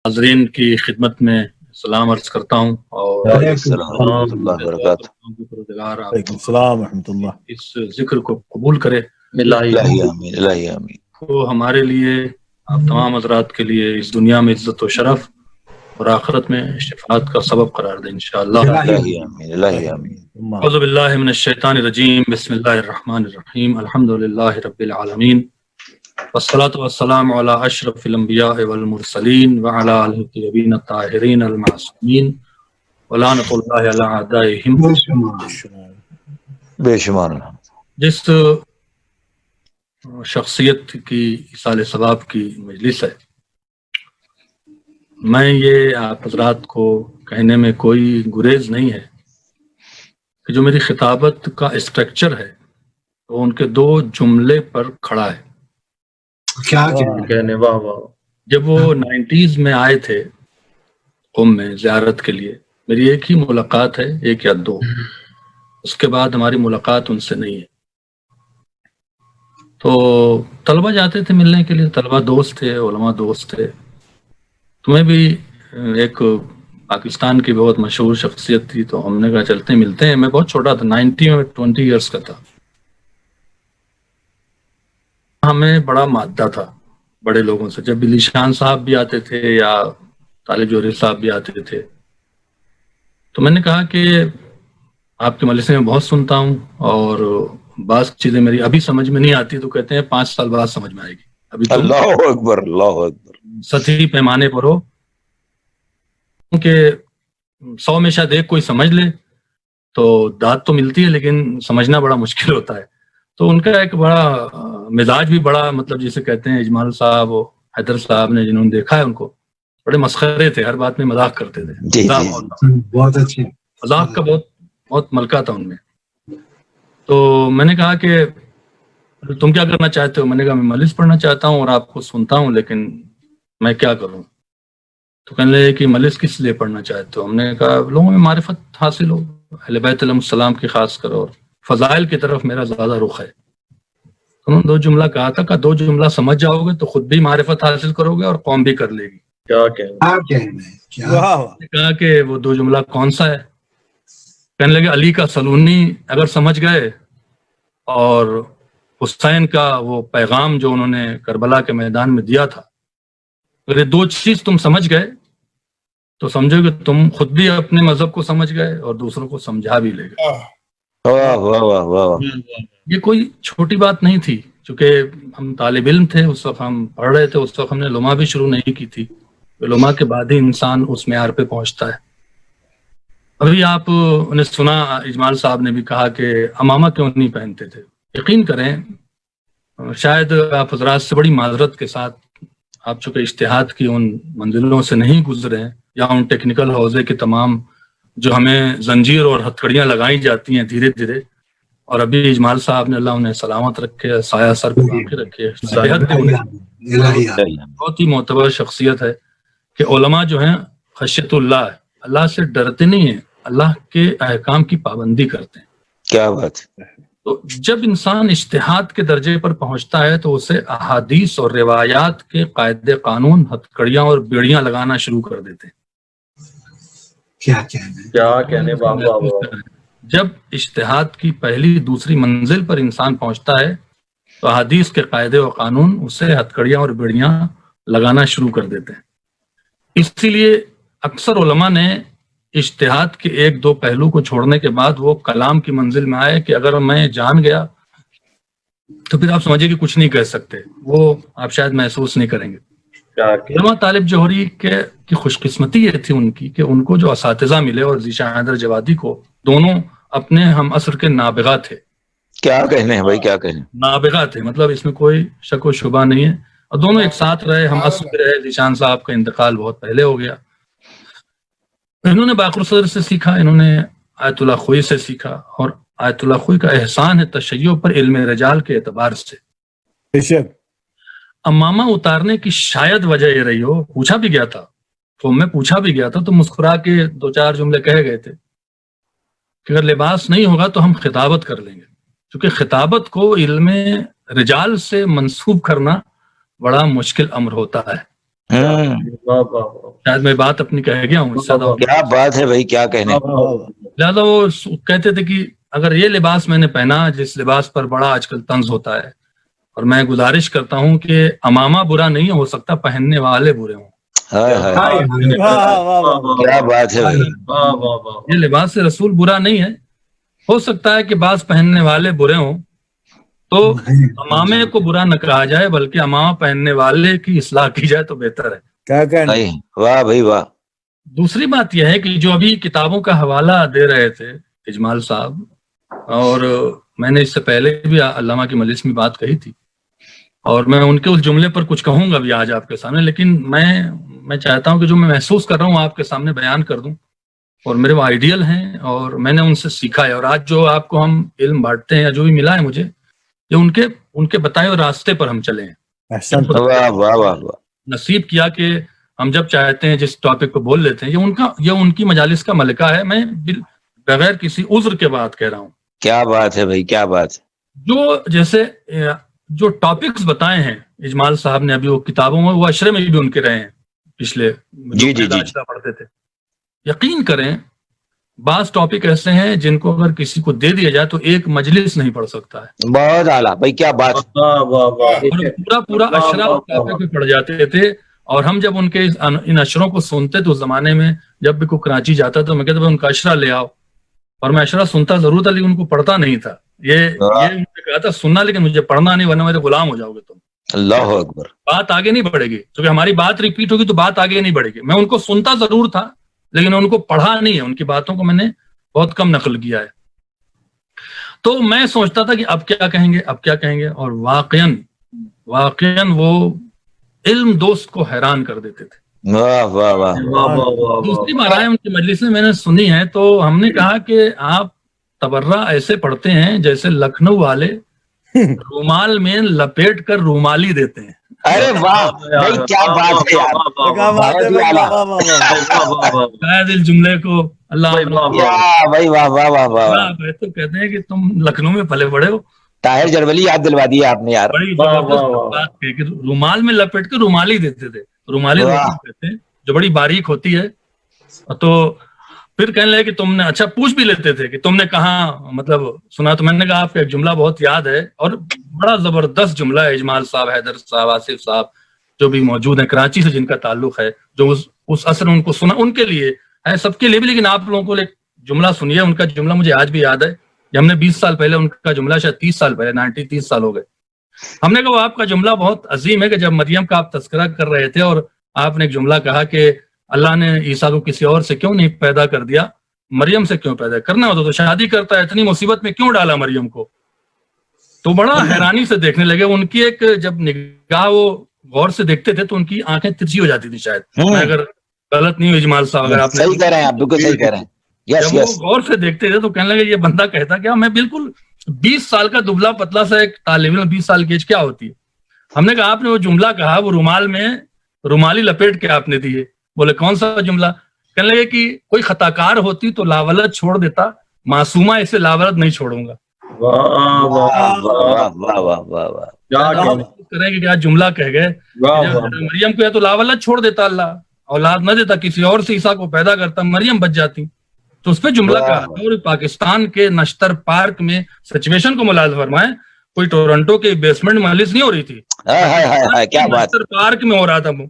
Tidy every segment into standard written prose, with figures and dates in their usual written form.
حاضرین کی خدمت میں سلام عرض کرتا ہوں اور السلام ورحمۃ اللہ وبرکاتہ۔ السلام ورحمۃ اللہ۔ اس ذکر کو قبول کرے الہی آمین، الہی آمین۔ تو ہمارے لیے، آپ تمام حضرات کے لیے اس دنیا میں عزت و شرف اور آخرت میں شفاعت کا سبب قرار دے انشاءاللہ۔ الہی آمین، الہی آمین۔ اعوذ باللہ من الشیطان الرجیم، بسم اللہ الرحمن الرحیم، الحمدللہ رب العالمین، والصلاة والسلام علی اشرف الانبیاء والمرسلین وعلی آلہ الطیبین الطاہرین المعصومین ولعنۃ اللہ علی اعدائہم۔ بے شمار۔ جس شخصیت کی ایصال ثواب کی مجلس ہے، میں یہ آپ حضرات کو کہنے میں کوئی گریز نہیں ہے کہ جو میری خطابت کا اسٹرکچر ہے وہ ان کے دو جملے پر کھڑا ہے۔ کیا کہنے واہ واہ۔ جب وہ 90s میں آئے تھے قم میں زیارت کے لیے، میری ایک ہی ملاقات ہے، ایک یا دو، اس کے بعد ہماری ملاقات ان سے نہیں ہے۔ تو طلبہ جاتے تھے ملنے کے لیے، طلبہ دوست تھے، علماء دوست تھے۔ تمہیں بھی ایک پاکستان کی بہت مشہور شخصیت تھی، تو ہم نے کہا چلتے ہیں ملتے ہیں۔ میں بہت چھوٹا تھا، 90 میں 20 ایئرس کا تھا۔ ہمیں بڑا مادہ تھا بڑے لوگوں سے، جب علی شان صاحب بھی آتے تھے یا طالب جوہری صاحب بھی آتے تھے، تو میں نے کہا کہ آپ کے مجلسیں میں بہت سنتا ہوں اور بعض چیزیں میری ابھی سمجھ میں نہیں آتی، تو کہتے ہیں 5 سال بعد سمجھ میں آئے گی، ابھی تو اللہ اکبر، اللہ اکبر۔ سطحی پیمانے پر ہو کہ 100 میں شاید ایک کوئی سمجھ لے تو داد تو ملتی ہے، لیکن سمجھنا بڑا مشکل ہوتا ہے۔ تو ان کا ایک بڑا مزاج بھی بڑا، مطلب جسے کہتے ہیں اجمال صاحب و حیدر صاحب نے جنہوں نے دیکھا ہے ان کو، بڑے مسخرے تھے، ہر بات میں مذاق کرتے تھے۔ جی جی بہت اچھے، مذاق کا بہت ملکہ تھا ان میں۔ تو میں نے کہا کہ تم کیا کرنا چاہتے ہو؟ میں نے کہا میں مجلس پڑھنا چاہتا ہوں اور آپ کو سنتا ہوں، لیکن میں کیا کروں؟ تو کہنے لگے کہ مجلس کس لیے پڑھنا چاہتے ہو؟ ہم نے کہا لوگوں میں معرفت حاصل ہو، اہل بیت علیہ السلام کی خاص کر، اور فضائل کی طرف میرا زیادہ رخ ہے۔ انہوں نے 2 جملہ کہا تھا کہ 2 جملہ سمجھ جاؤ گے تو خود بھی معرفت حاصل کرو گے اور قوم بھی کر لے گی۔ کیا کہا کہ وہ 2 جملہ کون سا ہے؟ کہنے لگے علی کا سلونی اگر سمجھ گئے اور حسین کا وہ پیغام جو انہوں نے کربلا کے میدان میں دیا تھا، اگر یہ 2 چیز تم سمجھ گئے تو سمجھو کہ تم خود بھی اپنے مذہب کو سمجھ گئے اور دوسروں کو سمجھا بھی لے گئے۔ واہ واہ واہ واہ۔ یہ کوئی چھوٹی بات نہیں تھی، چونکہ ہم طالب علم تھے اس وقت، ہم پڑھ رہے تھے اس وقت، ہم نے لما بھی شروع نہیں کی تھی۔ لما کے بعد ہی انسان اس معیار پہ پہنچتا ہے۔ ابھی آپ نے سنا اجمال صاحب نے بھی کہا کہ امامہ کیوں نہیں پہنتے تھے۔ یقین کریں، شاید آپ حضرات سے بڑی معذرت کے ساتھ، آپ چونکہ اجتہاد کی ان منزلوں سے نہیں گزرے ہیں، یا ان ٹیکنیکل حوزے کے تمام جو ہمیں زنجیر اور ہتھکڑیاں لگائی جاتی ہیں دھیرے دھیرے، اور ابھی اجمال صاحب نے اللہ انہیں سلامت رکھے، سایہ سر پہ باقی رکھے، صحت دے انہیں۔ بہت ہی معتبر شخصیت ہے کہ علماء جو ہیں خشیت اللہ، اللہ سے ڈرتے نہیں ہیں، اللہ کے احکام کی پابندی کرتے ہیں۔ کیا بات ہے۔ تو جب انسان اجتہاد کے درجے پر پہنچتا ہے تو اسے احادیث اور روایات کے قاعدے قانون، ہتھکڑیاں اور بیڑیاں لگانا شروع کر دیتے ہیں۔ کیا کہنے جب اجتہاد کی پہلی دوسری منزل پر انسان پہنچتا ہے تو احادیث کے قاعدے و قانون اسے ہتھکڑیاں اور بیڑیاں لگانا شروع کر دیتے ہیں۔ اسی لیے اکثر علماء نے اجتہاد کے 1-2 پہلو کو چھوڑنے کے بعد وہ کلام کی منزل میں آئے کہ اگر میں جان گیا تو پھر آپ سمجھے کہ کچھ نہیں کہہ سکتے، وہ آپ شاید محسوس نہیں کریں گے۔ علماء طالب جوہری کی خوش قسمتی یہ تھی ان کی کہ ان کو جو اساتذہ ملے، اور ذیشان حیدر جوادی کو، دونوں اپنے ہم عصر کے نابغہ تھے۔ کیا کہنے ہیں بھائی، کیا کہنے؟ نابغہ تھے، مطلب اس میں کوئی شک و شبہ نہیں ہے، اور دونوں ایک ساتھ رہے، ہم عصر میں رہے۔ ذیشان صاحب کا انتقال بہت پہلے ہو گیا۔ انہوں نے باقر صدر سے سیکھا، انہوں نے آیت اللہ خوئی سے سیکھا، اور آیت اللہ خوئی کا احسان ہے تشیع پر علم رجال کے اعتبار سے۔ امامہ اتارنے کی شاید وجہ یہ رہی ہو، پوچھا بھی گیا تھا، قوم میں پوچھا بھی گیا تھا تو مسکرا کے 2-4 جملے کہہ گئے تھے کہ اگر لباس نہیں ہوگا تو ہم خطابت کر لیں گے، کیونکہ خطابت کو علم رجال سے منسوب کرنا بڑا مشکل امر ہوتا ہے۔ واہ واہ واہ شاید میں بات اپنی کہہ گیا ہوں اس سے زیادہ۔ کیا بات ہے بھائی، کیا کہنے۔ لہٰذا وہ کہتے تھے کہ اگر یہ لباس میں نے پہنا جس لباس پر بڑا آج کل طنز ہوتا ہے، اور میں گزارش کرتا ہوں کہ امامہ برا نہیں ہو سکتا، پہننے والے برے ہوں۔ ہائے ہائے، کیا بات ہے بھائی۔ واہ واہ واہ یہ لباس رسول برا نہیں ہے، ہو سکتا ہے کہ بعض پہننے والے برے ہوں تو امامے کو برا نہ کہا جائے، بلکہ امامہ پہننے والے کی اصلاح کی جائے تو بہتر ہے۔ کیا کہنا؟ واہ بھائی واہ۔ دوسری بات یہ ہے کہ جو ابھی کتابوں کا حوالہ دے رہے تھے اجمال صاحب، اور میں نے اس سے پہلے بھی علامہ کی مجلس میں بات کہی تھی، اور میں ان کے اس جملے پر کچھ کہوں گا بھی آج آپ کے سامنے، لیکن میں چاہتا ہوں کہ جو میں محسوس کر رہا ہوں آپ کے سامنے بیان کر دوں، اور میرے وہ آئیڈیل ہیں اور میں نے ان سے سیکھا ہے، اور آج جو آپ کو ہم علم بانٹتے ہیں یا جو بھی ملا ہے مجھے، یہ ان کے بتائے ہوئے راستے پر ہم چلے ہیں۔ احسن۔ واہ واہ واہ واہ۔ نصیب کیا کہ ہم جب چاہتے ہیں جس ٹاپک پہ بول لیتے ہیں، یہ ان کی مجالس کا ملکہ ہے، میں بغیر کسی عذر کے بات کہہ رہا ہوں۔ کیا بات ہے بھائی، کیا بات ہے۔ جیسے جو ٹاپکس بتائے ہیں اجمال صاحب نے ابھی وہ کتابوں میں، وہ اشرے میں بھی ان کے رہے ہیں پچھلے جی جی جی پڑھتے تھے۔ یقین کریں بعض ٹاپک ایسے ہیں جن کو اگر کسی کو دے دیا جائے تو ایک مجلس نہیں پڑھ سکتا ہے، بہت اعلیٰ بھائی، کیا بات۔ واہ واہ واہ اور پورا اشرا ٹاپک پہ پڑھ جاتے تھے، اور ہم جب ان کے ان اشروں کو سنتے تو اس زمانے میں جب بھی کوئی کراچی جاتا تو میں کہتا ان کا اشرا لے آؤ، اور میں اشرا سنتا ضرور تھا لیکن ان کو پڑھتا نہیں تھا۔ یہ مجھے کہا تھا سننا لیکن مجھے پڑھنا نہیں، ورنہ میرے غلام ہو جاؤ گے تم، اللہ اکبر۔ بات آگے نہیں بڑھے گی، کیونکہ ہماری بات ریپیٹ ہوگی تو بات آگے نہیں بڑھے گی۔ میں ان کو سنتا ضرور تھا لیکن ان کو پڑھا نہیں ہے، ان کی باتوں کو میں نے بہت کم نقل کیا ہے۔ تو میں سوچتا تھا کہ اب کیا کہیں گے، اور واقعاً وہ علم دوست کو حیران کر دیتے تھے۔ واہ واہ واہ۔ دوسری بار آئے ان کی مجلس میں نے سنی ہے تو ہم نے کہا کہ آپ تبرہ ایسے پڑھتے ہیں جیسے لکھنؤ والے رومال میں لپیٹ کر رومالی دیتے ہیں۔ ارے واہ بھائی، کیا بات ہے یار۔ شاید اس جملے کو اللہ بھائی واہ واہ واہ واہ۔ تو کہتے ہیں کہ تم لکھنؤ میں پلے بڑے ہو، طاہر جربلی یاد دلوا دی آپ نے یار۔ بڑی زبردست بات کہی کہ رومال میں لپیٹ کے رومالی دیتے تھے، رومالی روٹی کہتے ہیں جو بڑی باریک ہوتی ہے۔ تو پھر کہنے لگے کہ تم نے اچھا پوچھ بھی لیتے تھے کہ تم نے کہاں مطلب سنا، تو میں نے کہا آپ کا ایک جملہ بہت یاد ہے، اور بڑا زبردست جملہ ہے، اجمال صاحب، حیدر صاحب، آصف صاحب جو بھی موجود ہیں کراچی سے جن کا تعلق ہے، جو اس عصر ان کو سنا، ان کے لیے ہے، سب کے لیے بھی، لیکن آپ لوگوں کو ایک جملہ سنیے، ان کا جملہ مجھے آج بھی یاد ہے، ہم نے 20 سال پہلے ان کا جملہ، شاید 30 سال پہلے 30 سال ہو گئے، ہم نے کہا آپ کا جملہ بہت عظیم ہے کہ جب مریم کا آپ تذکرہ کر رہے تھے اور آپ نے ایک جملہ کہا کہ اللہ نے عیسیٰ کو کسی اور سے کیوں نہیں پیدا کر دیا، مریم سے کیوں پیدا کرنا ہوتا تو شادی کرتا ہے، اتنی مصیبت میں کیوں ڈالا مریم کو؟ تو بڑا حیرانی سے دیکھنے لگے، ان کی ایک جب نگاہ وہ غور سے دیکھتے تھے تو ان کی آنکھیں ترچھی ہو جاتی تھی، شاید میں اگر غلط نہیں ہوں اجمال صاحب، اگر آپ صحیح کہہ رہے ہیں آپ، بالکل صحیح کہہ رہے ہیں۔ جب وہ غور سے دیکھتے تھے تو کہنے لگے یہ بندہ کہتا کیا، میں بالکل 20 سال کا دبلا پتلا سا ایک طالب علم، 20 سال کی ایج کیا ہوتی ہے؟ ہم نے کہا آپ نے وہ جملہ کہا، وہ رومال میں رومالی لپیٹ کے آپ نے دیے، بولے کون سا جملہ؟ کہنے لگے کہ کوئی خطا کار ہوتی تو لاولد چھوڑ دیتا، معصومہ اسے لاولد نہیں چھوڑوں گا۔ کریں کہ کیا جملہ کہہ گئے، مریم کو یا تو لاولد چھوڑ دیتا اللہ، اولاد نہ دیتا، کسی اور سے عیسیٰ کو پیدا کرتا، مریم بچ جاتی، تو اس پہ جملہ کہا۔ اور پاکستان کے نشتر پارک میں سچویشن کو ملاحظہ فرمائیں، کوئی ٹورنٹو کے بیسمنٹ میں مجلس نہیں ہو رہی تھی، نشتر پارک میں ہو رہا تھا، وہ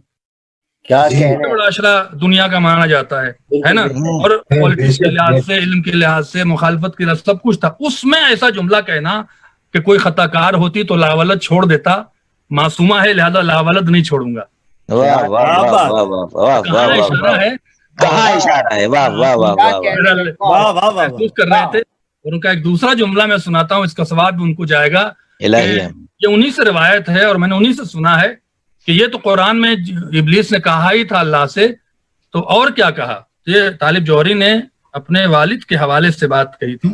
کیا بڑا اشرا دنیا کا مانا جاتا ہے نا، اور پالیٹکس کے لحاظ سے، علم کے لحاظ سے، مخالفت کے لحاظ سب کچھ تھا، اس میں ایسا جملہ کہنا کہ کوئی خطا کار ہوتی تو لاولد چھوڑ دیتا، معصومہ ہے لہذا لاولد نہیں چھوڑوں گا۔ محسوس کر رہے تھے، اور ان کا ایک دوسرا جملہ میں سناتا ہوں، اس کا ثواب بھی ان کو جائے گا، یہ انہی سے روایت ہے اور میں نے انہی سے سنا ہے کہ یہ تو قرآن میں ابلیس نے کہا ہی تھا اللہ سے، تو اور کیا کہا؟ یہ طالب جوہری نے اپنے والد کے حوالے سے بات کہی تھی،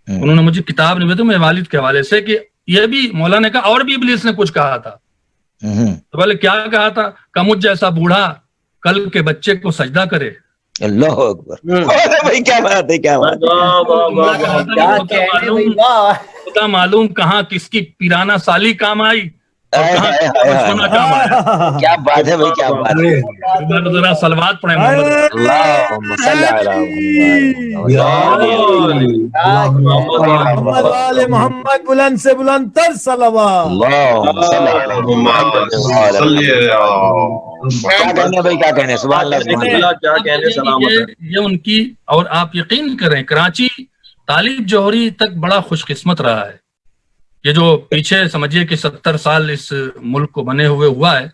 انہوں نے مجھے کتاب نہیں بتائی، میرے والد کے حوالے سے، کہ یہ بھی مولا نے کہا اور بھی ابلیس نے کچھ کہا تھا، تو بولے کیا کہا تھا؟ کہ مجھ جیسا بوڑھا کل کے بچے کو سجدہ کرے۔ اللہ اکبر، کیا بات ہے، کیا بات ہے، خدا معلوم کہاں کس کی پیرانہ سالی کام آئی، سونا کام آیا. کیا بات ہے بھائی, کیا بات ہے. ذرا صلوات پڑھیں محمد. اللہم صلی علی محمد والے محمد بلند سے بلند تر صلوات. اللہم صلی علی. کیا کہنے بھائی, کیا کہنے, سبحان اللہ سبحان اللہ. کیا کہنے, سلامت ہے. یہ ان کی, اور آپ یقین کریں کراچی طالب جوہری تک بڑا خوش قسمت رہا ہے. یہ جو پیچھے سمجھیے کہ 70 سال اس ملک کو بنے ہوئے ہوا ہے,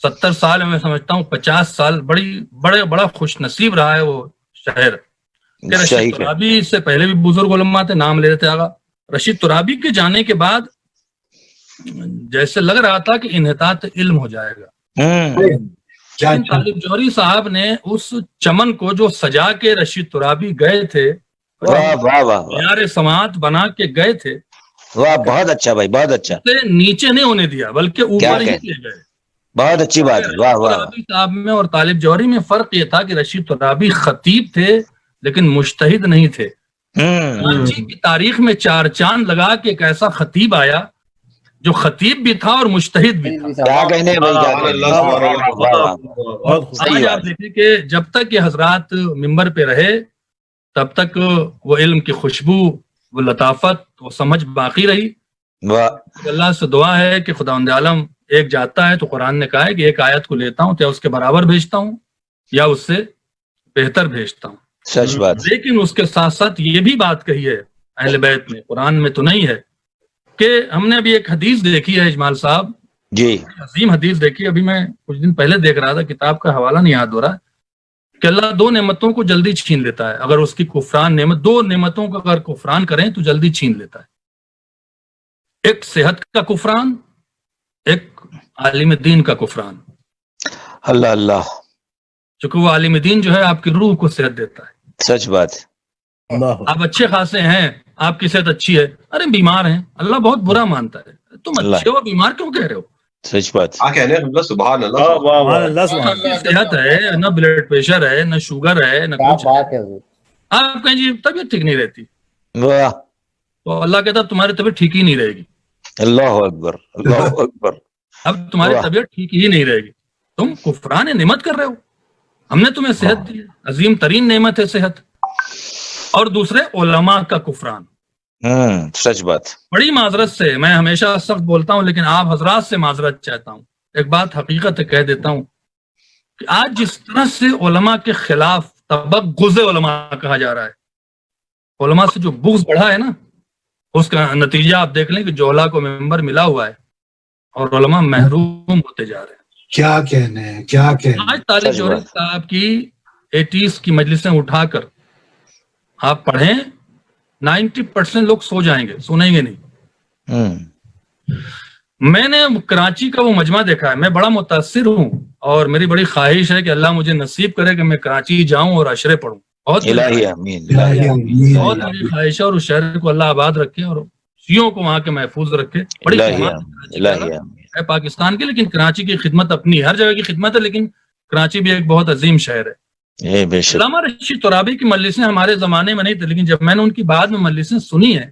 70 سال میں سمجھتا ہوں 50 سال بڑا خوش نصیب رہا ہے وہ شہر. کہ رشید ترابی سے پہلے بھی بزرگ علماء تھے, نام لے رہے تھے آگا. رشید ترابی کے جانے کے بعد جیسے لگ رہا تھا کہ انحطاط علم ہو جائے گا. طالب جوہری صاحب نے اس چمن کو جو سجا کے رشید ترابی گئے تھے, معیار سماعت بنا کے گئے تھے, واہ بہت اچھا بھائی, بہت اچھا. نیچے نہیں ہونے دیا بلکہ اوپر ہی لے گئے. بہت اچھی بات ہے, واہ واہ. ترابی صاحب میں اور طالب جوہری میں فرق یہ تھا کہ رشید ترابی خطیب تھے لیکن مجتہد نہیں تھے. کراچی کی تاریخ میں 4 چاند لگا کہ ایک ایسا خطیب آیا جو خطیب بھی تھا اور مجتہد بھی تھا. کیا کہنے بھائی, کیا کہنے. آج آپ دیکھیں کہ جب تک یہ حضرات ممبر پہ رہے تب تک وہ علم کی خوشبو, وہ لطافت, وہ سمجھ باقی رہی. اللہ سے دعا ہے کہ خداوند عالم ایک جاتا ہے تو قرآن نے کہا ہے کہ ایک آیت کو لیتا ہوں تو اس کے برابر بھیجتا ہوں یا اس سے بہتر بھیجتا ہوں. سچ بات. لیکن اس کے ساتھ ساتھ یہ بھی بات کہی ہے اہل بیت میں, قرآن میں تو نہیں ہے, کہ ہم نے ابھی ایک حدیث دیکھی ہے اجمال صاحب, جی عظیم حدیث دیکھی, ابھی میں کچھ دن پہلے دیکھ رہا تھا, کتاب کا حوالہ نہیں یاد ہو رہا, کہ اللہ 2 نعمتوں کو جلدی چھین لیتا ہے. اگر اس کی کفران نعمت, 2 نعمتوں کا اگر کفران کریں تو جلدی چھین لیتا ہے. ایک صحت کا کفران, ایک عالم دین کا کفران. اللہ اللہ. چونکہ وہ عالم دین جو ہے آپ کی روح کو صحت دیتا ہے. سچ بات. آپ اچھے خاصے ہیں, آپ کی صحت اچھی ہے, ارے بیمار ہیں, اللہ بہت برا مانتا ہے. تم اچھے ہو, بیمار کیوں کہہ رہے ہو؟ سچ بات. سبحان اللہ. صحت ہے, نہ بلڈ پریشر ہے, نہ شوگر ہے, نہ کچھ. آپ کہیں جی طبیعت ٹھیک نہیں رہتی, تو اللہ کہتا تمہاری طبیعت ٹھیک ہی نہیں رہے گی. اللہ اکبر, اللہ اکبر. اب تمہاری طبیعت ٹھیک ہی نہیں رہے گی, تم کفران نعمت کر رہے ہو. ہم نے تمہیں صحت دی, عظیم ترین نعمت ہے صحت. اور دوسرے علماء کا کفران. سچ بات. بڑی معذرت سے, میں ہمیشہ سخت بولتا ہوں لیکن آپ حضرات سے معذرت چاہتا ہوں. ایک بات حقیقت کہہ دیتا ہوں کہ آج جس طرح سے علماء کے خلاف تبغض علماء کہا جا رہا ہے, علماء سے جو بغض بڑھا ہے نا, اس کا نتیجہ آپ دیکھ لیں کہ جوہلا کو ممبر ملا ہوا ہے اور علماء محروم ہوتے جا رہے ہیں. کیا کہنے ہیں, کیا کہنے. آج طالب جوہری صاحب کی 80s کی مجلسیں اٹھا کر آپ پڑھیں, 90% لوگ سو جائیں گے, سنیں گے نہیں. میں نے کراچی کا وہ مجمع دیکھا ہے, میں بڑا متاثر ہوں اور میری بڑی خواہش ہے کہ اللہ مجھے نصیب کرے کہ میں کراچی جاؤں اور عشرے پڑھوں. بہت بڑی خواہش ہے, اور اس شہر کو اللہ آباد رکھے اور شیعوں کو وہاں کے محفوظ رکھے. بڑی ہے پاکستان کی, لیکن کراچی کی خدمت اپنی, ہر جگہ کی خدمت ہے, لیکن کراچی بھی ایک بہت عظیم شہر ہے. علامہ رشید ترابی کی مجلسیں ہمارے زمانے میں نہیں تھے, لیکن جب میں نے ان کی بعد میں مجلسیں سنی ہیں,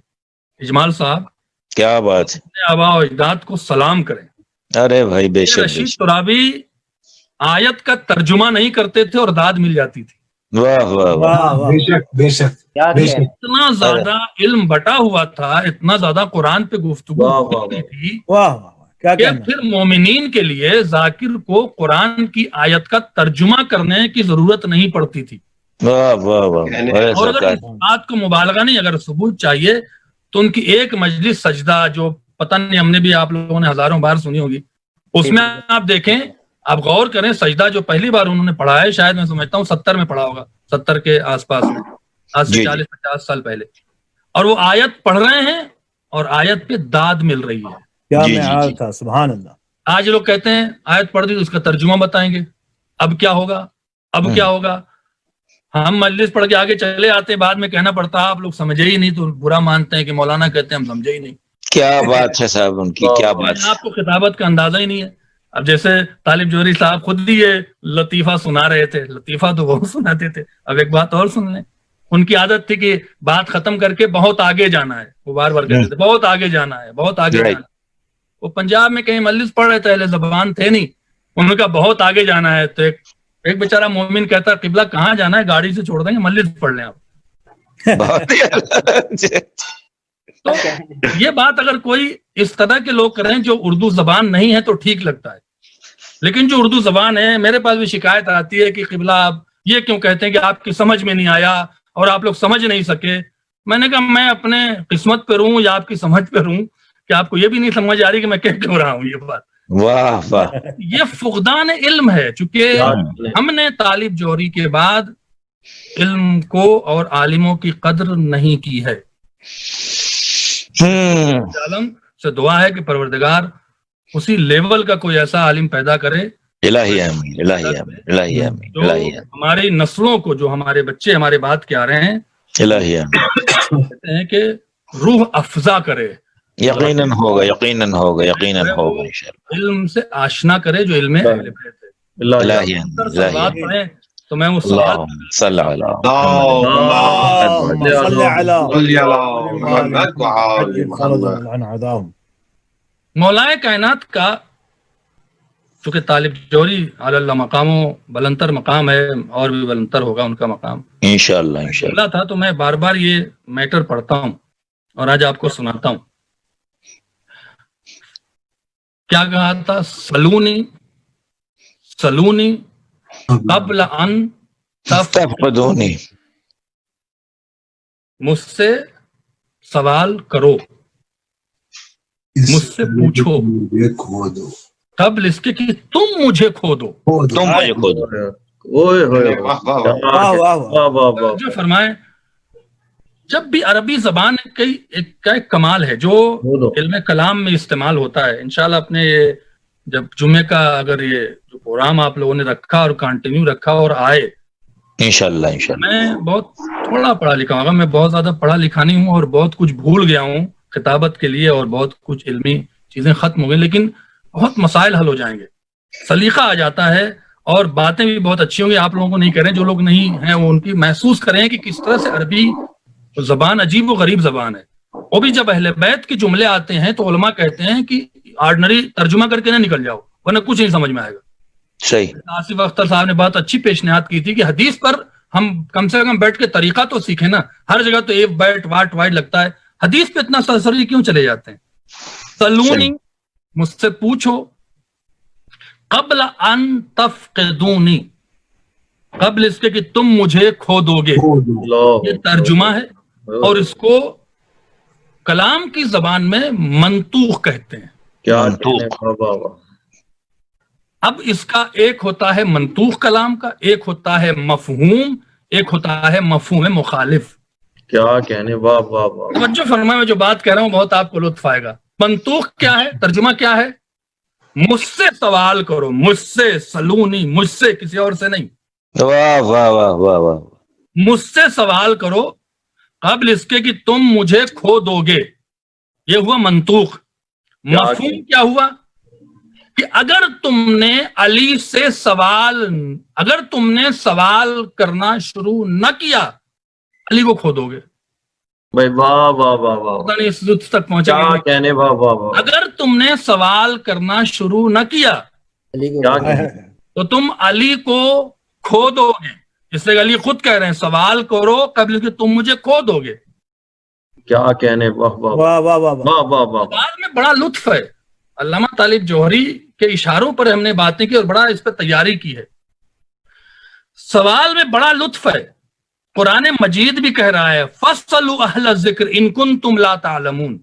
اجمال صاحب کیا بات ہے, آبا و اجداد کو سلام کریں. ارے بھائی بے شک. رشید ترابی آیت کا ترجمہ نہیں کرتے تھے اور داد مل جاتی تھی. واہ واہ واہ, بے شک بے شک. اتنا زیادہ علم بٹا ہوا تھا, اتنا زیادہ قرآن پہ گفتگو تھی کہ پھر مومنین کے لیے ذاکر کو قرآن کی آیت کا ترجمہ کرنے کی ضرورت نہیں پڑتی تھی. اور اگر اس بات کو مبالغہ نہیں, اگر ثبوت چاہیے تو ان کی ایک مجلس سجدہ, جو پتہ نہیں ہم نے بھی, آپ لوگوں نے ہزاروں بار سنی ہوگی, اس میں آپ دیکھیں, آپ غور کریں, سجدہ جو پہلی بار انہوں نے پڑھا ہے, شاید میں سمجھتا ہوں 70 میں پڑھا ہوگا, 70 کے آس پاس میں, آج سے 40-50 سال پہلے, اور وہ آیت پڑھ رہے ہیں اور آیت پہ داد مل رہی ہے. سبحان اللہ. آج لوگ کہتے ہیں آیت پڑھ دی تو اس کا ترجمہ بتائیں گے, اب کیا ہوگا, اب کیا ہوگا. ہم مجلس پڑھ کے آگے چلے آتے ہیں, بعد میں کہنا پڑتا ہے آپ لوگ سمجھے ہی نہیں, تو برا مانتے ہیں کہ مولانا کہتے ہیں ہم سمجھے ہی نہیں. کیا بات ہے صاحب ان کی, کیا بات ہے. آپ کو خطابت کا اندازہ ہی نہیں ہے. اب جیسے طالب جوہری صاحب خود بھی یہ لطیفہ سنا رہے تھے, لطیفہ تو بہت سناتے تھے. اب ایک بات اور سن لیں, ان کی عادت تھی کہ بات ختم کر کے بہت آگے جانا ہے, وہ بار بار کہتے تھے بہت آگے جانا ہے, بہت آگے جانا ہے. وہ پنجاب میں کہیں مجلس پڑھ رہے تھے، اہل زبان تھے نہیں، انہوں نے کہا بہت آگے جانا ہے، تو ایک بیچارہ مومن کہتا ہے قبلہ کہاں جانا ہے، گاڑی سے چھوڑ دیں گے، مجلس پڑھ لیں آپ. تو یہ بات اگر کوئی اس طرح کے لوگ کریں جو اردو زبان نہیں ہے تو ٹھیک لگتا ہے، لیکن جو اردو زبان ہے، میرے پاس بھی شکایت آتی ہے کہ قبلہ آپ یہ کیوں کہتے ہیں کہ آپ کی سمجھ میں نہیں آیا اور آپ لوگ سمجھ نہیں سکے. میں نے کہا میں اپنے قسمت پہ رہوں یا آپ کی سمجھ پہ رہوں کہ آپ کو یہ بھی نہیں سمجھ آ رہی کہ میں کہہ کیوں رہا ہوں یہ بات. واہ واہ. یہ فقدان علم ہے، چونکہ ہم نے طالب جوہری کے بعد علم کو اور عالموں کی قدر نہیں کی ہے. عالم سے دعا ہے کہ پروردگار اسی لیول کا کوئی ایسا عالم پیدا کرے الہی آمین، الہی آمین، الہی آمین، جو الہی آمین، ہماری نسلوں کو، جو ہمارے بچے ہمارے بعد کے آ رہے ہیں، الہی آمین. کہتے ہیں کہ روح افزا کرے، یقیناً ہوگا، یقیناً ہوگا، یقیناً ہوگا انشاءاللہ. علم سے آشنا کرے جو علم اہل بیت ہے. الہی آمین، اگر الہی سوال آمین. پڑھیں تو میں اس سوال اللہم صلی علی اللهم صل على محمد وعلى محمد. عن عداهم. مولا کائنات کا چونکہ طالب جوہری علی اللہ مقاموں بلندر مقام ہے، اور بھی بلندر ہوگا ان کا مقام انشاءاللہ، انشاءاللہ. اللہ تھا، تو میں بار بار یہ میٹر پڑھتا ہوں اور آج آپ کو سناتا ہوں. کیا کہا تھا؟ سلونی سلونی قبل ان تفقدونی. مجھ سے سوال کرو، مجھ سے پوچھو، مجھے کھودو، قبل اس کے کہ تم مجھے کھودو. تم مجھے کھودو. واہ واہ واہ. جو فرمائے، جب بھی عربی زبان کا ایک کمال ہے جو علم کلام میں استعمال ہوتا ہے. انشاءاللہ اپنے یہ جب جمعے کا اگر یہ جو پروگرام آپ لوگوں نے رکھا اور کنٹینیو رکھا اور آئے، انشاءاللہ، انشاءاللہ. میں بہت تھوڑا پڑھا لکھا ہوگا، میں بہت زیادہ پڑھا لکھا نہیں ہوں اور بہت کچھ بھول گیا ہوں خطابت کے لیے، اور بہت کچھ علمی چیزیں ختم ہو گئی، لیکن بہت مسائل حل ہو جائیں گے، سلیقہ آ جاتا ہے، اور باتیں بھی بہت اچھی ہوں گی. آپ لوگوں کو نہیں کریں، جو لوگ نہیں ہیں وہ ان کی محسوس کریں کہ کس طرح سے عربی زبان عجیب و غریب زبان ہے. وہ بھی جب اہل بیت کے جملے آتے ہیں تو علماء کہتے ہیں کہ آرڈنری ترجمہ کر کے نہ نکل جاؤ ورنہ کچھ نہیں سمجھ میں آئے گا. صحیح. آصف اختر صاحب نے بہت اچھی پیشنہاد کی تھی کہ حدیث پر ہم کم سے کم بیٹھ کے طریقہ تو سیکھیں نا. ہر جگہ تو ایف بیٹ واٹ وائٹ لگتا ہے، حدیث پہ اتنا سرسری کیوں چلے جاتے ہیں؟ سلونی، مجھ سے پوچھو، قبل ان تفقدونی، قبل اس کے کہ تم مجھے کھو دو گے. یہ ترجمہ ہے، اور اس کو کلام کی زبان میں منطوق کہتے ہیں. اب اس کا ایک ہوتا ہے منطوق کلام کا، ایک ہوتا ہے مفہوم، ایک ہوتا ہے مفہوم مخالف. کیا کہنے، واہ واہ واہ. توجہ فرمائے، میں جو بات کہہ رہا ہوں بہت آپ کو لطف آئے گا. منطوق کیا ہے؟ ترجمہ کیا ہے؟ مجھ سے سوال کرو، مجھ سے، سلونی، مجھ سے، کسی اور سے نہیں. واہ واہ واہ واہ واہ. مجھ سے سوال کرو قبل اس کے کہ تم مجھے کھو دو گے. یہ ہوا منطوق. مفہوم کیا ہوا؟ کہ اگر تم نے علی سے اگر تم نے سوال کرنا شروع نہ کیا، علی کو کھو دو گے. بھائی واہ واہ واہ واہ. پتہ نہیں اس لطف تک پہنچا کیا کہنے، واہ واہ واہ. اگر تم نے سوال کرنا شروع نہ کیا کیا کہنے. تو تم علی کو کھو دو گے. اس لیے علی خود کہہ رہے ہیں سوال کرو قبل کہ تم مجھے کھو دو گے. کیا کہنے، واہ واہ واہ واہ واہ. واہ واہ واہ. سوال میں بڑا لطف ہے. علامہ طالب جوہری کے اشاروں پر ہم نے باتیں کی اور بڑا اس پہ تیاری کی ہے. سوال میں بڑا لطف ہے. قرآن مجید بھی کہہ رہا ہے فَاسْأَلُوا أَهْلَ الذِّكْرِ إِن كُنتُمْ لَا تَعْلَمُونَ.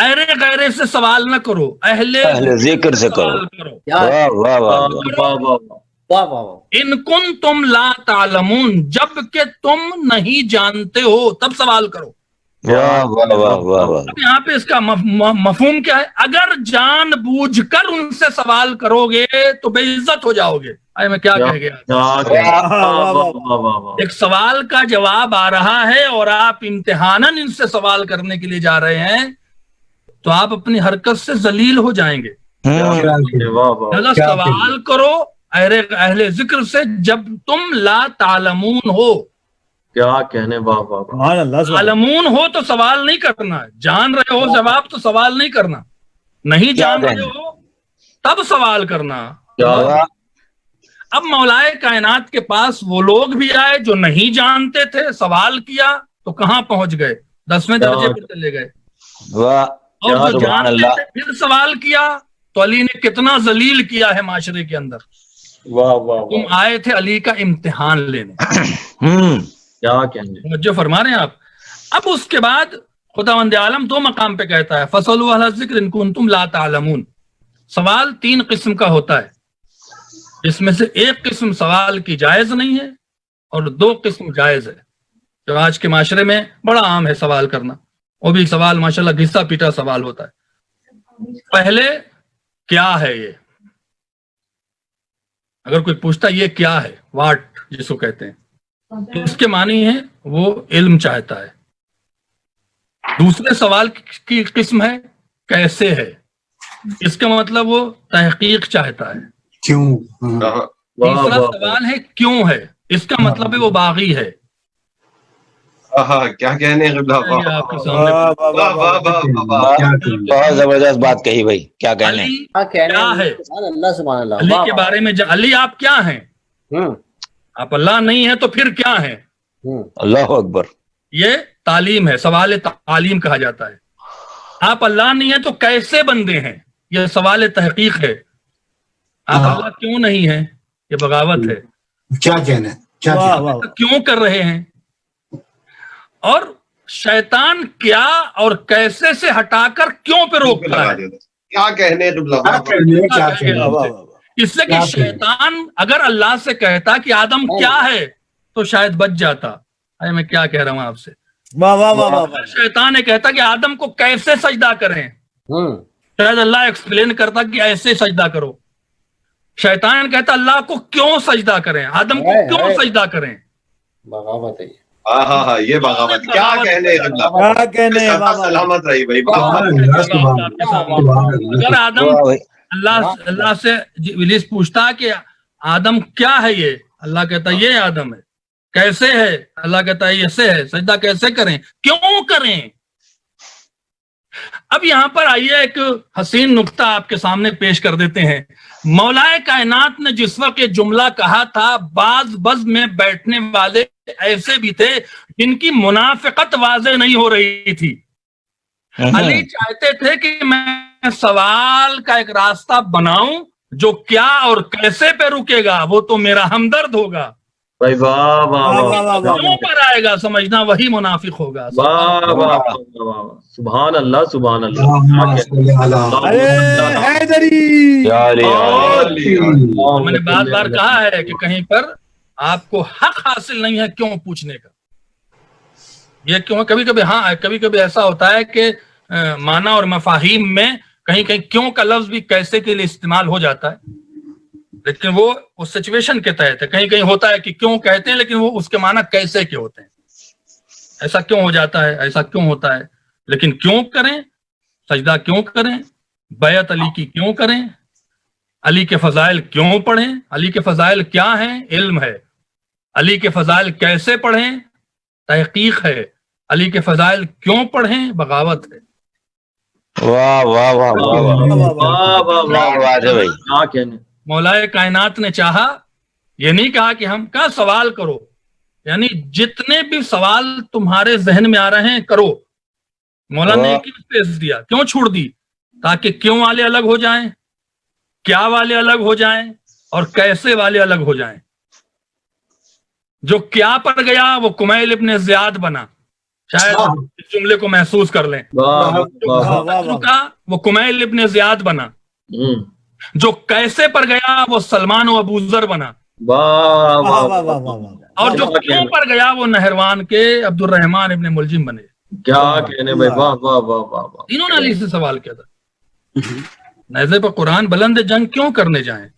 ایرے غیرے سے سوال نہ کرو، اہل ذکر سے کرو. واہ واہ واہ. ان کنتم لا تعلمون، جب کہ تم نہیں جانتے ہو تب سوال کرو. واہ واہ واہ واہ واہ. اب یہاں پہ اس کا مفہوم کیا ہے؟ اگر جان بوجھ کر ان سے سوال کرو گے تو بے عزت ہو جاؤ گے. میں کیا کہہ گیا؟ ایک سوال کا جواب آ رہا ہے اور آپ امتحاناً ان سے سوال کرنے کے لیے جا رہے ہیں تو آپ اپنی حرکت سے ذلیل ہو جائیں گے. سوال کرو اہل ذکر سے جب تم لا تعلمون ہو. کیا کہنے، واہ واہ. سبحان اللہ. تعلمون ہو تو سوال نہیں کرنا، جان رہے ہو جواب تو سوال نہیں کرنا. نہیں کیا جانتے کہنے؟ ہو تب سوال کرنا. کیا اب مولائے کائنات کے پاس وہ لوگ بھی آئے جو نہیں جانتے تھے, سوال کیا تو کہاں پہنچ گئے؟ 10ویں درجے پر چلے گئے. واہ اور جو سبحان جانتے اللہ. تھے پھر سوال کیا تو علی نے کتنا ذلیل کیا ہے معاشرے کے اندر. واہ واہ تم واہ آئے تھے علی کا امتحان لینے. کیا کہنے. جو فرما رہے ہیں آپ. اب اس کے بعد خداوند عالم 2 مقام پہ کہتا ہے فَاسْأَلُوا أَهْلَ الذِّكْرِ إِن كُنتُمْ لَا تَعْلَمُونَ. سوال 3 قسم کا ہوتا ہے, جس میں سے ایک قسم سوال کی جائز نہیں ہے اور 2 قسم جائز ہے, جو آج کے معاشرے میں بڑا عام ہے سوال کرنا. وہ بھی سوال ماشاءاللہ گھسا پیٹا سوال ہوتا ہے. پہلے کیا ہے یہ, اگر کوئی پوچھتا یہ کیا ہے, واٹ جس کو کہتے ہیں, تو اس کے معنی ہے وہ علم چاہتا ہے. دوسرے سوال کی قسم ہے کیسے ہے, اس کا مطلب وہ تحقیق چاہتا ہے. کیوں؟ واہ تیسرا واہ سوال ہے کیوں ہے, اس کا مطلب ہے وہ باغی ہے. کیا کہنے قبلہ. یہ آپ کے سامنے واہ واہ واہ واہ واہ واہ. واہ واہ. کیا کہنے؟ بہت زبردست بات کہی بھائی, کیا کہنے. علی کہنے کیا ہے, اللہ سبحان اللہ. علی کے بارے میں علی آپ کیا ہیں, آپ اللہ نہیں ہیں تو پھر کیا ہیں. اللہ اکبر. یہ تعلیم ہے, سوال تعلیم کہا جاتا ہے. آپ اللہ نہیں ہیں تو کیسے بندے ہیں, یہ سوال تحقیق ہے. آپ ہاں. اللہ کیوں نہیں ہیں, یہ بغاوت ہے. کیا کہنے؟ کیا واہ کہنے؟ واہ. کیوں کر رہے ہیں, اور شیطان کیا اور کیسے سے ہٹا کر کیوں پہ روکتا ہے. کیا کہنے قبلہ. کیا کہنے؟ کیا کہنے؟ واہ واہ واہ. اس لیے کہ کیا کہنے؟ شیطان اگر اللہ سے کہتا کہ آدم کیا ہے تو شاید بچ جاتا. ارے میں کیا کہہ رہا ہوں آپ سے. واہ واہ واہ واہ. شیطان نے کہتا کہ آدم کو کیسے سجدہ کریں, شاید اللہ ایکسپلین کرتا کہ ایسے سجدہ کرو. شیطان کہتا اللہ کو کیوں سجدہ کریں, آدم کو کیوں سجدہ کریں. بغاوت ہے. ہاں یہ بغاوت. کیا کہنے قبلہ. کیا کہنے. واہ واہ. سلامت رہی بھائی. اگر آدم اللہ سے ابلیس پوچھتا کہ آدم کیا ہے یہ, اللہ کہتا یہ آدم ہے. کیسے ہے, اللہ کہتا ہے ایسے ہے. سجدہ کیسے کریں, کیوں کریں. اب یہاں پر آئیے ایک حسین نقطہ آپ کے سامنے پیش کر دیتے ہیں. مولائے کائنات نے جس وقت یہ جملہ کہا تھا, بعض بز میں بیٹھنے والے ایسے بھی تھے جن کی منافقت واضح نہیں ہو رہی تھی. علی چاہتے تھے کہ میں سوال کا ایک راستہ بناؤں جو کیا اور کیسے پہ رکے گا وہ تو میرا ہمدرد ہوگا, بھائی واہ واہ واہ کیوں پر آئے گا سمجھنا وہی منافق ہوگا. واہ واہ واہ. سبحان اللہ سبحان اللہ. ارے حیدری. میں نے بار بار کہا ہے کہ کہیں پر آپ کو حق حاصل نہیں ہے کیوں پوچھنے کا. یہ کیوں, کبھی کبھی ہاں کبھی کبھی ایسا ہوتا ہے کہ معنی اور مفاہیم میں کہیں کہیں کیوں کا لفظ بھی کیسے کے لیے استعمال ہو جاتا ہے, لیکن وہ اس سچویشن کے تحت ہے. کہیں کہیں ہوتا ہے کہ کیوں کہتے ہیں لیکن وہ اس کے معنی کیسے کے ہوتے ہیں. ایسا کیوں ہو جاتا ہے, ایسا کیوں ہوتا ہے, لیکن کیوں کریں, سجدہ کیوں کریں, بیعت علی کی کیوں کریں, علی کے فضائل کیوں پڑھیں, علی کے فضائل کیا ہیں, علم ہے. علی کے فضائل کیسے پڑھیں, تحقیق ہے. علی کے فضائل کیوں پڑھیں, بغاوت ہے. واہ واہ واہ واہ واہ. واہ واہ کیا بات ہے بھائی. کیا کہنے. مولائے کائنات نے چاہا, یہ نہیں کہا کہ ہم کا سوال کرو, یعنی جتنے بھی سوال تمہارے ذہن میں آ رہے ہیں کرو. مولا نے ایک ہی اسپیس دیا, کیوں چھوڑ دی, تاکہ کیوں والے الگ ہو جائیں, کیا والے الگ ہو جائیں اور کیسے والے الگ ہو جائیں. جو کیا پر گیا وہ کمیل ابن زیاد بنا, شاید اس جملے کو محسوس کر لیں. کا وہ کمیل ابن زیاد بنا. جو کیسے پر گیا وہ سلمان و ابو ذر بنا. اور جو کیوں پر گیا وہ نہروان کے عبد الرحمن ابن ملجم بنے. کیا کہنے بھائی. واہ واہ واہ واہ. انہوں نے علی سے سوال کیا تھا, نیزے پر قرآن بلند جنگ کیوں کرنے جائیں,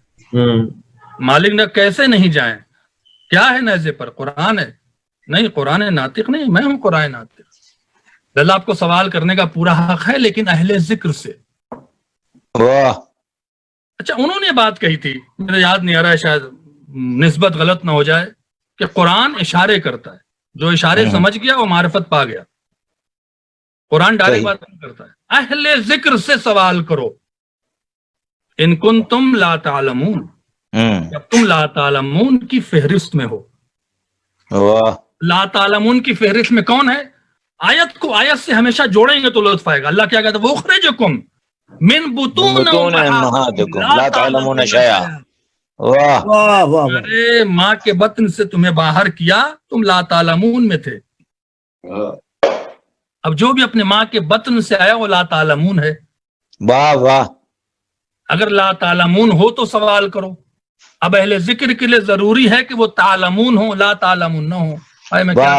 مالک نے کیسے نہیں جائیں, کیا ہے نیزے پر, قرآن ہے. نہیں قرآن ناطق نہیں, میں ہوں قرآن ناطق. اللہ آپ کو سوال کرنے کا پورا حق ہے لیکن اہل ذکر سے. اچھا انہوں نے بات کہی تھی, مجھے یاد نہیں آ رہا ہے, شاید نسبت غلط نہ ہو جائے, کہ قرآن اشارے کرتا ہے, جو اشارے سمجھ گیا وہ معرفت پا گیا. قرآن ڈائریکٹ بات نہیں کرتا ہے. اہل ذکر سے سوال کرو ان کنتم لا تعلمون، جب تم لا تعلمون کی فہرست میں ہو. واہ لا تعلمون کی فہرست میں کون ہے؟ آیت کو آیت سے ہمیشہ جوڑیں گے تو لطف آئے گا. اللہ کیا کہتا ہے؟ وَأُخْرِجُكُم مِّن بُطُونِ أمهاتكم لا تعلمون شيئا. واہ واہ واہ واہ. ارے ماں کے بطن سے تمہیں باہر کیا، تم لا تعلمون میں تھے. اب جو بھی اپنے ماں کے بطن سے آیا وہ لا تعلمون ہے. واہ واہ. اگر لا تعلمون ہو تو سوال کرو. اب اہل ذکر کے لیے ضروری ہے کہ وہ تعلمون ہو، لا تعلمون نہ ہو. میں کیا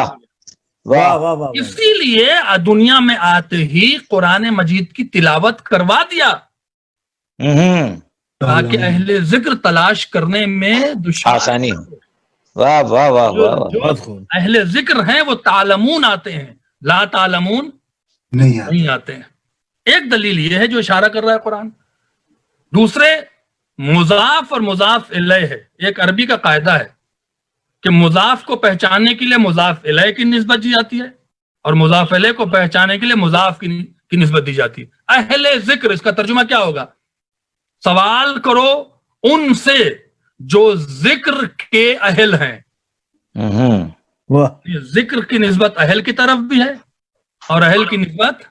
واہ واہ واہ. واہ واہ. اسی لیے دنیا میں آتے ہی قرآن مجید کی تلاوت کروا دیا تاکہ اہل ذکر تلاش کرنے میں آسانی ہو. واہ واہ واہ واہ. بہت خوب. اہل ذکر ہیں وہ تعلمون آتے ہیں، لا تعلمون نہیں آتا. نہیں آتے ہیں. ایک دلیل یہ ہے جو اشارہ کر رہا ہے قرآن. دوسرے مضاف اور مضاف الیہ ہے. ایک عربی کا قاعدہ ہے کہ مضاف کو پہچاننے کے لیے مضاف الیہ کی نسبت دی جاتی ہے اور مضاف الیہ کو پہچاننے کے لیے مضاف کی نسبت دی جاتی ہے. اہل ذکر، اس کا ترجمہ کیا ہوگا؟ سوال کرو ان سے جو ذکر کے اہل ہیں. واہ. ذکر کی نسبت اہل کی طرف بھی ہے اور اہل کی نسبت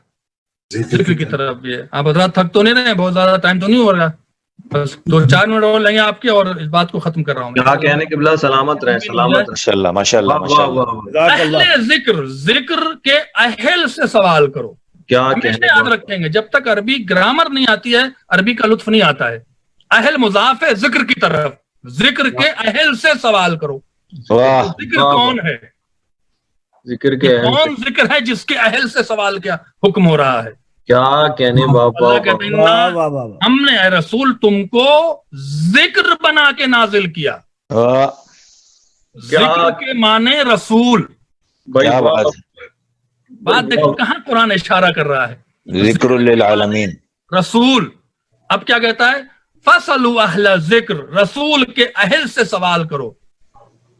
ذکر کی طرف بھی ہے. آپ حضرات تھک تو نہیں رہے ہیں؟ بہت زیادہ ٹائم تو نہیں ہو رہا؟ بس 2-4 منٹ اور لیں گے آپ کے اور اس بات کو ختم کر رہا ہوں. کیا کہنے قبلہ، سلامت رہے، سلامت رہے. ماشاء اللہ ماشاء اللہ واہ ماشاء واہ اللہ. واہ. جزاک اللہ. اہل ذکر، ذکر کے اہل سے سوال کرو. کیا ہمیشہ کہنے یاد رکھیں گے جب تک عربی گرامر نہیں آتی ہے عربی کا لطف نہیں آتا ہے. اہل مضاف ہے ذکر کی طرف، ذکر کے اہل سے سوال کرو. واہ ذکر کون ہے؟ ذکر کے اہل سے کون ذکر ہے جس کے اہل سے سوال کیا حکم ہو رہا ہے؟ کیا کہنے بابا. اللہ کہتے ہیں واہ واہ واہ واہ. ہم نے اے رسول تم کو ذکر بنا کے نازل کیا. واہ. ذکر کے معنی رسول. بھائی کیا واہ. بات ہے. بات دیکھو کہاں قرآن اشارہ کر رہا ہے. ذکر للعالمین. رسول. اب کیا کہتا ہے؟ فَاسْأَلُوا أَهْلَ الذِّكْرِ، رسول کے اہل سے سوال کرو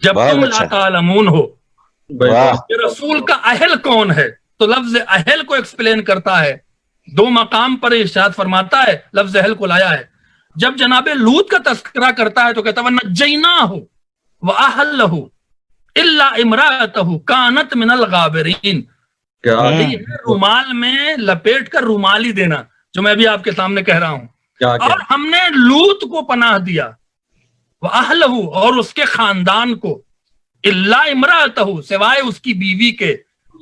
جب بہت تم اچھا. لا تعلمون ہو. بھائی واہ. واہ. کہ رسول کا اہل کون ہے؟ تو لفظ اہل کو ایکسپلین کرتا ہے. 2 مقام پر ارشاد فرماتا ہے، لفظ اہل کو لایا ہے. جب جناب لوط کا تذکرہ کرتا ہے تو کہتا ہے وَنَجَّيْنَاهُ وَأَهْلَهُ إِلَّا امْرَأَتَهُ كَانَتْ مِنَ الْغَابِرِينَ. کیا یہ ہے رومال میں لپیٹ کر رومال ہی دینا جو میں بھی آپ کے سامنے کہہ رہا ہوں. کیا اور ہم نے لوط کو پناہ دیا، وَأَهْلَهُ اور اس کے خاندان کو، إِلَّا امْرَأَتَهُ سوائے اس کی بیوی کے،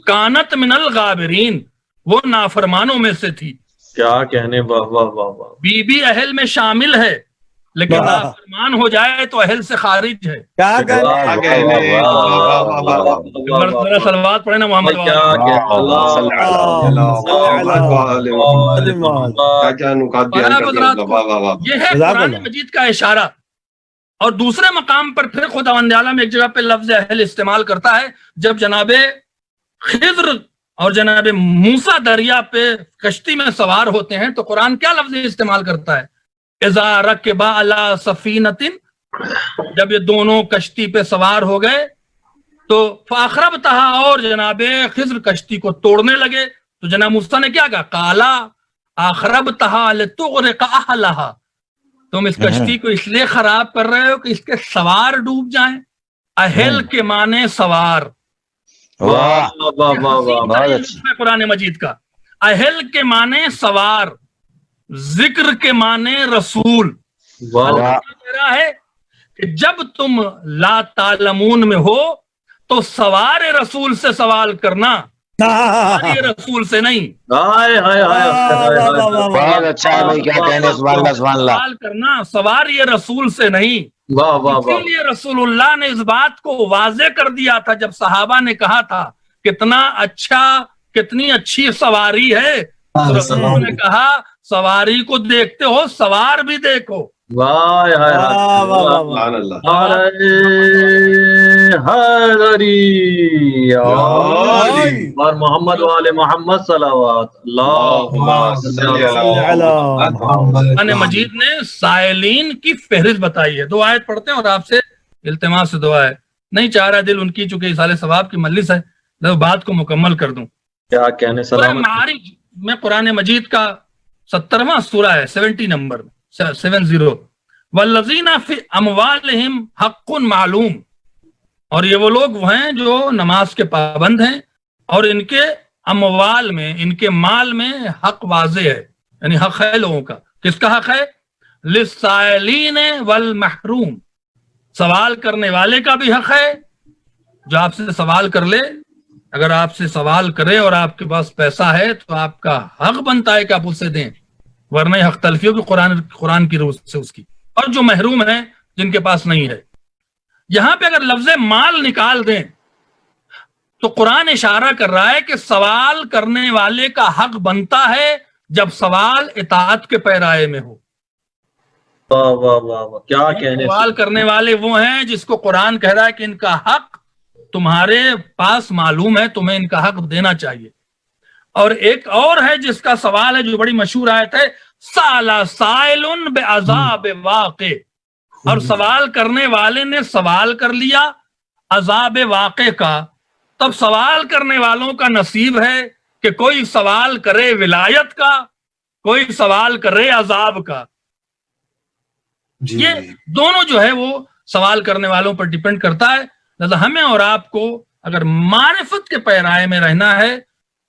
كَانَتْ مِنَ الْغَابِرِينَ وہ نافرمانوں میں سے تھی. کیا کہنے. واہ واہ واہ واہ. بی بی اہل میں شامل ہے لیکن واہ. نافرمان ہو جائے تو اہل سے خارج ہے. کیا کہنے. کیا کہنے. ذرا صلوات پڑھیں نا محمد کیا کیا نکات بیان کرتے ہیں. واہ واہ واہ. یہ ہے جزاک قرآن اللہ. مجید کا اشارہ. اور دوسرے مقام پر پھر خداوند عالم ایک جگہ پہ لفظ اہل استعمال کرتا ہے جب جناب خضر اور جناب موسیٰ دریا پہ کشتی میں سوار ہوتے ہیں تو قرآن کیا لفظ استعمال کرتا ہے؟ اذا رکبا علی سفینۃ، جب یہ دونوں کشتی پہ سوار ہو گئے تو فاخربتھا اور جناب خضر کشتی کو توڑنے لگے تو جناب موسیٰ نے کیا کہا؟ قالا اخربتھا لتغرق اہلھا، تم اس کشتی کو اس لیے خراب کر رہے ہو کہ اس کے سوار ڈوب جائیں. اہل کے معنی سوار. واہ واہ واہ واہ. بہت اچھا. قرآن مجید کا اہل کے معنی سوار، ذکر کے معنی رسول. واہ. کہہ رہا ہے کہ جب تم لا تعلمون میں ہو تو سوار رسول سے سوال کرنا، سوار رسول سے نہیں. ہائے ہائے ہائے. بہت اچھا ہے بھائی. کیا کہنے. سبحان اللہ سبحان اللہ. سوال کرنا سوار یہ رسول سے نہیں. واہ واہ اسی واہ. لیے رسول اللہ نے اس بات کو واضح کر دیا تھا جب صحابہ نے کہا تھا کتنا اچھا، کتنی اچھی سواری ہے، تو رسول نے کہا سواری کو دیکھتے ہو سوار بھی دیکھو. واہ ہائے ہائے. سبحان اللہ. حیدری اور محمد والے محمد صلوات قرآن مجید نے سائلین کی فہرست بتائی ہے. 2 آیت پڑھتے ہیں اور آپ سے التماس سے دعا ہے. نہیں چاہ رہا دل ان کی، چونکہ اصال ثواب کی مجلس ہے، بات کو مکمل کر دوں. کیا کہنے سورہ سلامت. معارج میں قرآن مجید کا 70واں سورہ ہے، 70 نمبر 70. والذین فی اموالہم حق معلوم، اور یہ وہ لوگ وہ ہیں جو نماز کے پابند ہیں اور ان کے اموال میں، ان کے مال میں حق واضح ہے، یعنی حق ہے لوگوں کا. کس کا حق ہے؟ للسائلین والمحروم، سوال کرنے والے کا بھی حق ہے، جو آپ سے سوال کر لے. اگر آپ سے سوال کرے اور آپ کے پاس پیسہ ہے تو آپ کا حق بنتا ہے کہ آپ اسے دیں، ورنہ حق تلفی ہوگی قرآن کی روح سے اس کی. اور جو محروم ہیں، جن کے پاس نہیں ہے. یہاں پہ اگر لفظ مال نکال دیں تو قرآن اشارہ کر رہا ہے کہ سوال کرنے والے کا حق بنتا ہے جب سوال اطاعت کے پیرائے میں ہو. واہ واہ واہ واہ، کیا کہنے. سوال کرنے والے وہ ہیں جس کو قرآن کہہ رہا ہے کہ ان کا حق تمہارے پاس معلوم ہے، تمہیں ان کا حق دینا چاہیے. اور ایک اور ہے جس کا سوال ہے، جو بڑی مشہور آیت ہے، سأل سائل بعذاب واقع، اور سوال کرنے والے نے سوال کر لیا عذاب واقع کا. تب سوال کرنے والوں کا نصیب ہے کہ کوئی سوال کرے ولایت کا، کوئی سوال کرے عذاب کا. جی یہ دونوں جو ہے وہ سوال کرنے والوں پر ڈیپینڈ کرتا ہے. لہذا ہمیں اور آپ کو اگر معرفت کے پیرائے میں رہنا ہے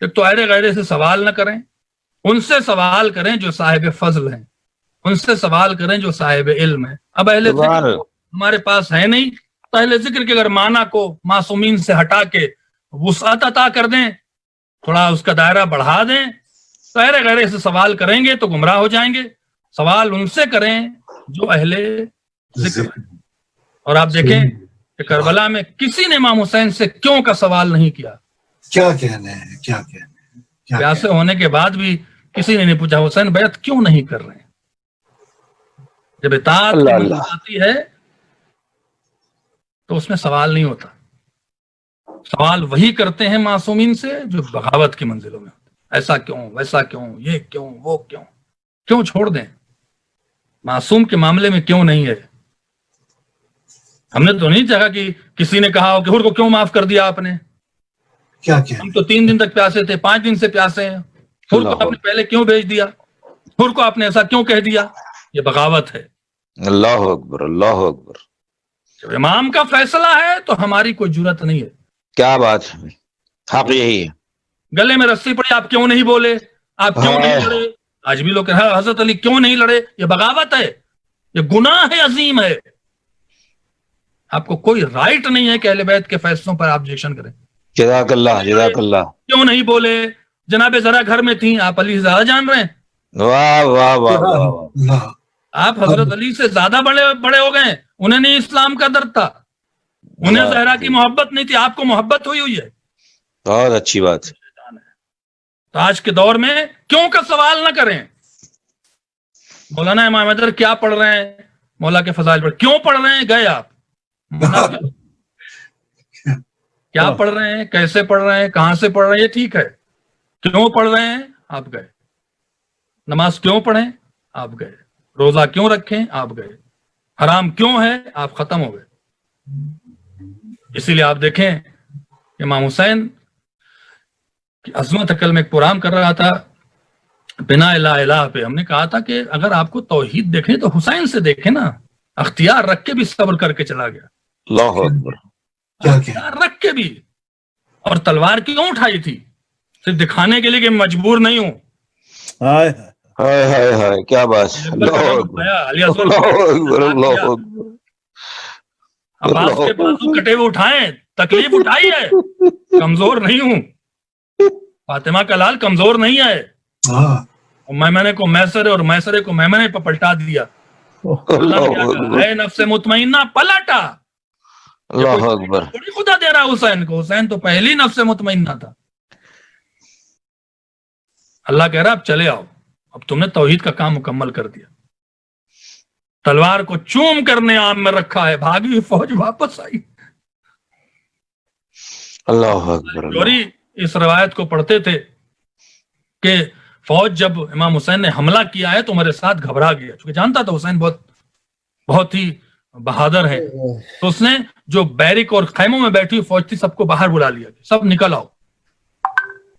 تو ایرے غیرے سے سوال نہ کریں، ان سے سوال کریں جو صاحب فضل ہیں، ان سے سوال کریں جو صاحب علم ہیں. اب اہل ذکر ہمارے پاس ہے نہیں، تو اہل ذکر کے اگر معنی کو معصومین سے ہٹا کے وسعت عطا کر دیں، تھوڑا اس کا دائرہ بڑھا دیں، تو ایرے غیرے سے سوال کریں گے تو گمراہ ہو جائیں گے. سوال ان سے کریں جو اہل ذکر ہیں. اور آپ دیکھیں کہ کربلا میں کسی نے امام حسین سے کیوں کا سوال نہیں کیا. کیا کہنے ہیں، کیا کہنے ہیں، کیا پیاسے ہونے کے بعد بھی کسی نے نہیں پوچھا حسین بیعت کیوں نہیں کر رہے ہیں. جب اطاعت کی منزل آتی ہے تو اس میں سوال نہیں ہوتا. سوال وہی کرتے ہیں معصومین سے جو بغاوت کی منزلوں میں ہوتے. ایسا کیوں، ویسا کیوں، یہ کیوں، وہ کیوں. کیوں چھوڑ دیں؟ معصوم کے معاملے میں کیوں نہیں ہے؟ ہم نے تو نہیں چاہا کہ کسی نے کہا ہو کہ حر کو کیوں معاف کر دیا آپ نے، کیا کہنے ہم تو 3 دن تک پیاسے تھے، 5 دن سے پیاسے ہیں، حر کو آپ نے پہلے کیوں بھیج دیا، حر کو آپ نے ایسا کیوں کہہ دیا. یہ بغاوت ہے. اللہ اکبر، اللہ اکبر. جب امام کا فیصلہ ہے تو ہماری کوئی جرت نہیں ہے. کیا بات ہے، حق یہی ہے. گلے میں رسی پڑی، آپ کیوں نہیں بولے، آپ کیوں نہیں لڑے. آج بھی لوگ کہہ رہے ہیں حضرت علی کیوں نہیں لڑے. یہ بغاوت ہے، یہ گناہ ہے، عظیم ہے. آپ کو کوئی رائٹ نہیں ہے کہ اہل بیت کے فیصلوں پر آپ آبجیکشن کریں. جزاک اللہ، جزاک اللہ. کیوں نہیں بولے؟ جناب ذرا گھر میں تھیں، آپ علی سے زیادہ جان رہے ہیں. واہ واہ واہ واہ. اللہ. آپ حضرت علی سے زیادہ بڑے ہو گئے. انہیں نہیں اسلام کا درد تھا، انہیں زہرا کی محبت نہیں تھی، آپ کو محبت ہوئی ہے. بہت اچھی بات. تو آج کے دور میں کیوں کا سوال نہ کریں. مولانا امام حیدر کیا پڑھ رہے ہیں، مولا کے فضائل پڑھ، کیوں پڑھ رہے ہیں، گئے آپ. کیا پڑھ رہے ہیں، کیسے پڑھ رہے ہیں، کہاں سے پڑھ رہے ہیں، یہ ٹھیک ہے. کیوں پڑھ رہے ہیں، آپ گئے. نماز کیوں پڑھیں، آپ گئے. روزہ کیوں رکھیں، آپ گئے. حرام کیوں ہے، آپ ختم ہو گئے. اسی لیے آپ دیکھیں کہ امام حسین کی عظمت عقل میں ایک پروگرام کر رہا تھا بنا الہ الہ پہ. ہم نے کہا تھا کہ اگر آپ کو توحید دیکھیں تو حسین سے دیکھیں نا. اختیار رکھ کے بھی صبر کر کے چلا گیا. اللہ اکبر. اختیار رکھ کے بھی. اور تلوار کیوں اٹھائی تھی؟ صرف دکھانے کے لیے کہ مجبور نہیں ہوں. ہائے ہائے ہائے ہائے، کیا بات ہے. اللہ اکبر، اللہ اکبر، اللہ اکبر. عباس کے بازو کٹے ہوئے اٹھائیں، تکلیف اٹھائی ہے، کمزور نہیں ہوں. فاطمہ کا لال کمزور نہیں ہے. میمنے کو میسرے اور میسرے کو میمنے پہ پلٹا دیا. اللہ کیا کہا، اے نفس مطمئنہ پلٹا. اللہ اکبر. تھوڑی خدا دے رہا حسین کو، حسین تو پہلی نفس مطمئنہ تھا. اللہ کہہ رہا اب چلے آؤ، اب تم نے توحید کا کام مکمل کر دیا. تلوار کو چوم کرنے عام میں رکھا ہے، بھاگی ہوئی فوج واپس آئی. اللہ اکبر. جوہری اس روایت کو پڑھتے تھے کہ فوج جب امام حسین نے حملہ کیا ہے تو میرے ساتھ گھبرا گیا، چونکہ جانتا تھا حسین بہت ہی بہادر ہے. تو اس نے جو بیرک اور خیموں میں بیٹھی ہوئی فوج تھی سب کو باہر بلا لیا، سب نکل آؤ.